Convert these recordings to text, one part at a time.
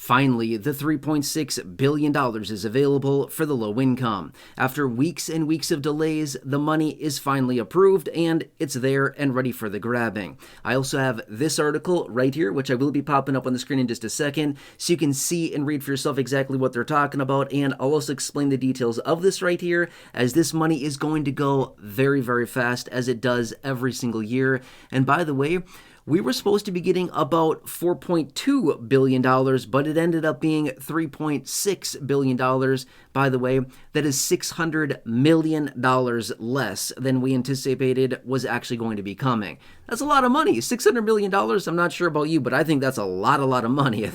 Finally, the $3.6 billion is available for the low income. After weeks and weeks of delays, the money is finally approved and it's there and ready for the grabbing. I also have this article right here, which I will be popping up on the screen in just a second, so you can see and read for yourself exactly what they're talking about, and I'll also explain the details of this right here, as this money is going to go very, very fast, as it does every single year. And by the way, we were supposed to be getting about $4.2 billion, but it ended up being $3.6 billion. By the way, that is $600 million less than we anticipated was actually going to be coming. That's a lot of money. $600 million, I'm not sure about you, but I think that's a lot of money. I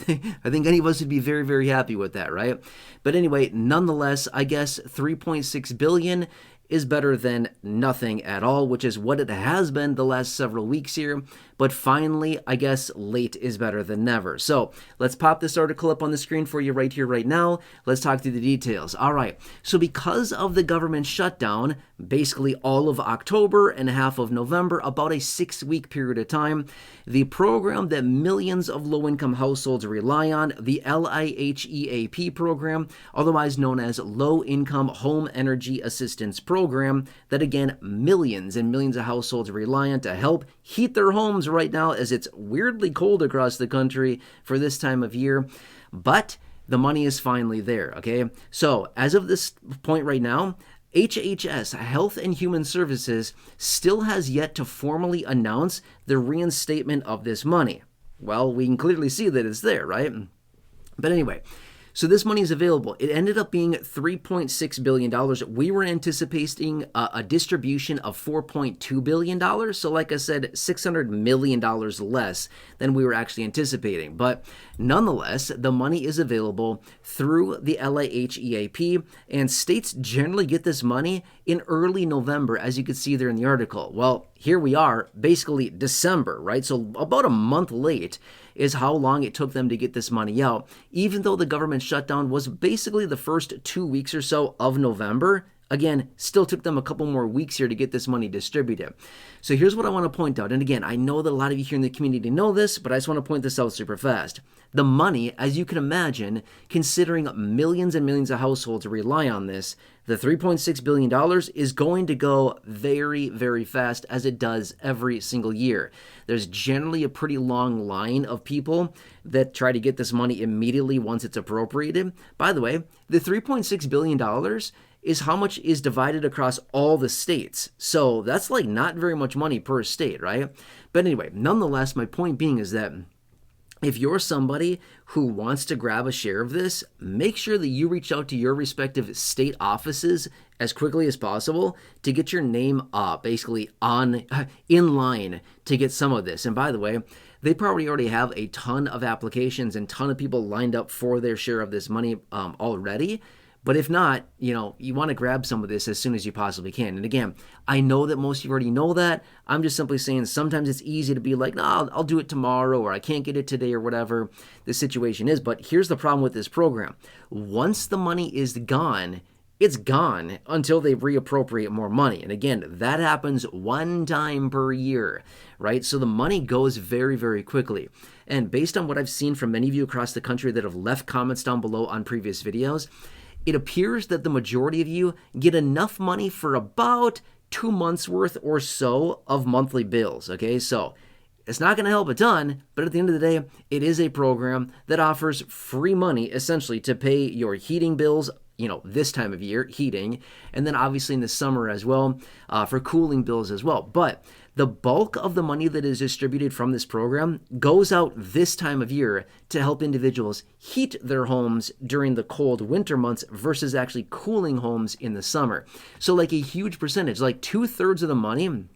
think any of us would be very, very happy with that, right? But anyway, nonetheless, I guess $3.6 billion is better than nothing at all, which is what it has been the last several weeks here. But finally, I guess late is better than never. So let's pop this article up on the screen for you right here, right now. Let's talk through the details. All right. So because of the government shutdown, basically all of October and half of November, about a 6-week period of time, the program that millions of low-income households rely on, the LIHEAP program, otherwise known as Low-Income Home Energy Assistance Program, that again, millions and millions of households rely on to help heat their homes right now, as it's weirdly cold across the country for this time of year. But the money is finally there, okay? So as of this point right now, HHS, Health and Human Services, still has yet to formally announce the reinstatement of this money. Well, we can clearly see that it's there, right? But anyway, so this money is available. It ended up being $3.6 billion. We were anticipating a distribution of $4.2 billion. So like I said, $600 million less than we were actually anticipating. But nonetheless, the money is available through the LIHEAP, and states generally get this money in early November, as you can see there in the article. Well, here we are, basically December, right? So about a month late is how long it took them to get this money out, even though the government shutdown was basically the first 2 weeks or so of November. Again, still took them a couple more weeks here to get this money distributed. So here's what I want to point out. And again, I know that a lot of you here in the community know this, but I just want to point this out super fast. The money, as you can imagine, considering millions and millions of households rely on this, the $3.6 billion is going to go very, very fast, as it does every single year. There's generally a pretty long line of people that try to get this money immediately once it's appropriated. By the way, the $3.6 billion is how much is divided across all the states. So that's like not very much money per state, right? But anyway, nonetheless, my point being is that if you're somebody who wants to grab a share of this, make sure that you reach out to your respective state offices as quickly as possible to get your name basically in line to get some of this. And by the way, they probably already have a ton of applications and ton of people lined up for their share of this money already. But if not, you want to grab some of this as soon as you possibly can. And again, I know that most of you already know that. I'm just simply saying sometimes it's easy to be like, no, I'll do it tomorrow, or I can't get it today, or whatever the situation is. But here's the problem with this program. Once the money is gone, it's gone until they reappropriate more money. And again, that happens one time per year, right? So the money goes very, very quickly. And based on what I've seen from many of you across the country that have left comments down below on previous videos, it appears that the majority of you get enough money for about 2 months worth or so of monthly bills, okay? So it's not going to help a ton, but at the end of the day, it is a program that offers free money essentially to pay your heating bills, this time of year, heating, and then obviously in the summer as well, for cooling bills as well. But the bulk of the money that is distributed from this program goes out this time of year to help individuals heat their homes during the cold winter months versus actually cooling homes in the summer. So like a huge percentage, like 2/3 of the money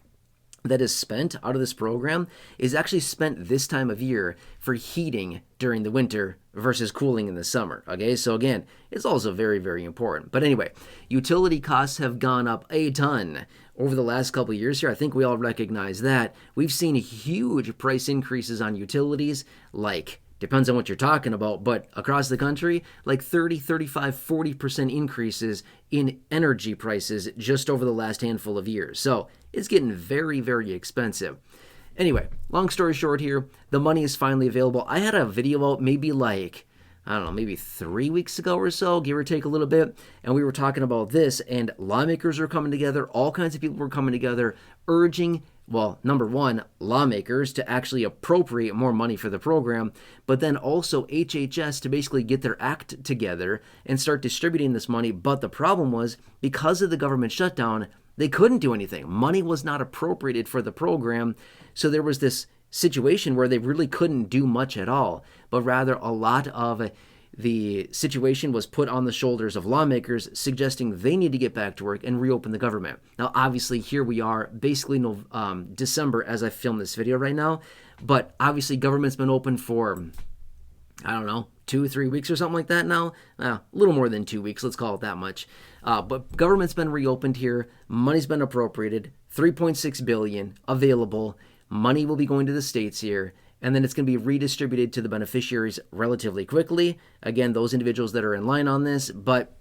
that is spent out of this program is actually spent this time of year for heating during the winter versus cooling in the summer, okay? So again, it's also very, very important. But anyway, utility costs have gone up a ton over the last couple of years here. I think we all recognize that. We've seen huge price increases on utilities, like, depends on what you're talking about, but across the country, like 30, 35, 40% increases in energy prices just over the last handful of years. So it's getting very, very expensive. Anyway, long story short here, the money is finally available. I had a video out maybe like, I don't know, maybe 3 weeks ago or so, give or take a little bit, and we were talking about this, and lawmakers were coming together, all kinds of people were coming together, urging, well, number one, lawmakers to actually appropriate more money for the program, but then also HHS to basically get their act together and start distributing this money. But the problem was, because of the government shutdown, they couldn't do anything. Money was not appropriated for the program, so there was this situation where they really couldn't do much at all, but rather a lot of the situation was put on the shoulders of lawmakers, suggesting they need to get back to work and reopen the government. Now, obviously, here we are, basically December as I film this video right now, but obviously government's been open for, I don't know, 2-3 weeks or something like that now. A little more than 2 weeks, let's call it that much. But government's been reopened here, money's been appropriated, $3.6 billion available. Money will be going to the states here, and then it's going to be redistributed to the beneficiaries relatively quickly. Again, those individuals that are in line on this, but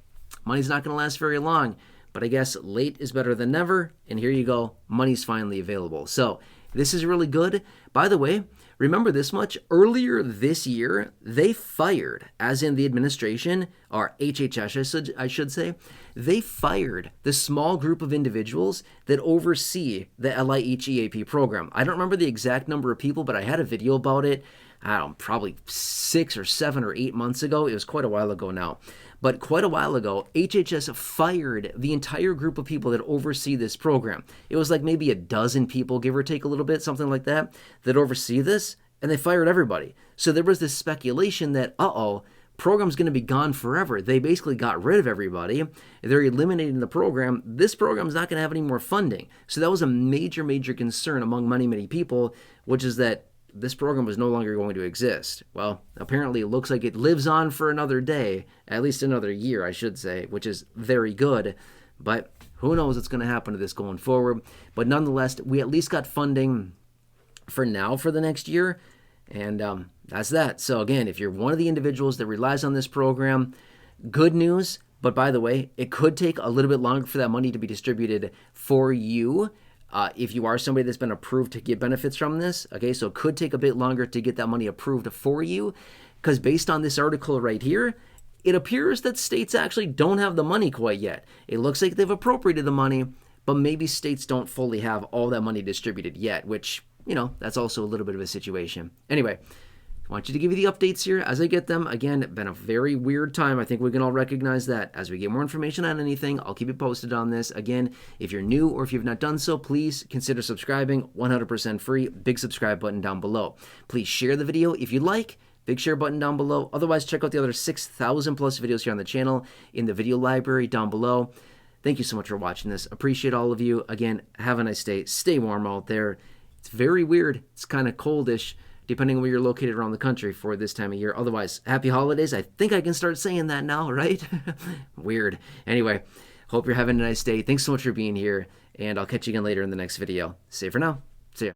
money's not going to last very long. But I guess late is better than never, and here you go, money's finally available. So this is really good. By the way, remember this much, earlier this year, they fired, as in the administration, or HHS I should say, they fired the small group of individuals that oversee the LIHEAP EAP program. I don't remember the exact number of people, but I had a video about it, I don't know, probably 6 or 7 or 8 months ago. It was quite a while ago now. But quite a while ago, HHS fired the entire group of people that oversee this program. It was like maybe a dozen people, give or take a little bit, something like that, that oversee this, and they fired everybody. So there was this speculation that, program's going to be gone forever. They basically got rid of everybody. They're eliminating the program. This program's not going to have any more funding. So that was a major, major concern among many, many people, which is that this program was no longer going to exist. Well, apparently it looks like it lives on for another day, at least another year, I should say, which is very good. But who knows what's going to happen to this going forward. But nonetheless, we at least got funding for now for the next year. And that's that. So again, if you're one of the individuals that relies on this program, good news. But by the way, it could take a little bit longer for that money to be distributed for you. If you are somebody that's been approved to get benefits from this, okay, so it could take a bit longer to get that money approved for you, because based on this article right here, it appears that states actually don't have the money quite yet. It looks like they've appropriated the money, but maybe states don't fully have all that money distributed yet, which, that's also a little bit of a situation. Anyway, I want you to give you the updates here as I get them. Again, it's been a very weird time. I think we can all recognize that. As we get more information on anything, I'll keep you posted on this. Again, if you're new or if you've not done so, please consider subscribing. 100% free. Big subscribe button down below. Please share the video if you like. Big share button down below. Otherwise, check out the other 6,000 plus videos here on the channel in the video library down below. Thank you so much for watching this. Appreciate all of you. Again, have a nice day. Stay warm out there. It's very weird. It's kind of coldish, depending on where you're located around the country for this time of year. Otherwise, happy holidays. I think I can start saying that now, right? Weird. Anyway, hope you're having a nice day. Thanks so much for being here, and I'll catch you again later in the next video. See you for now.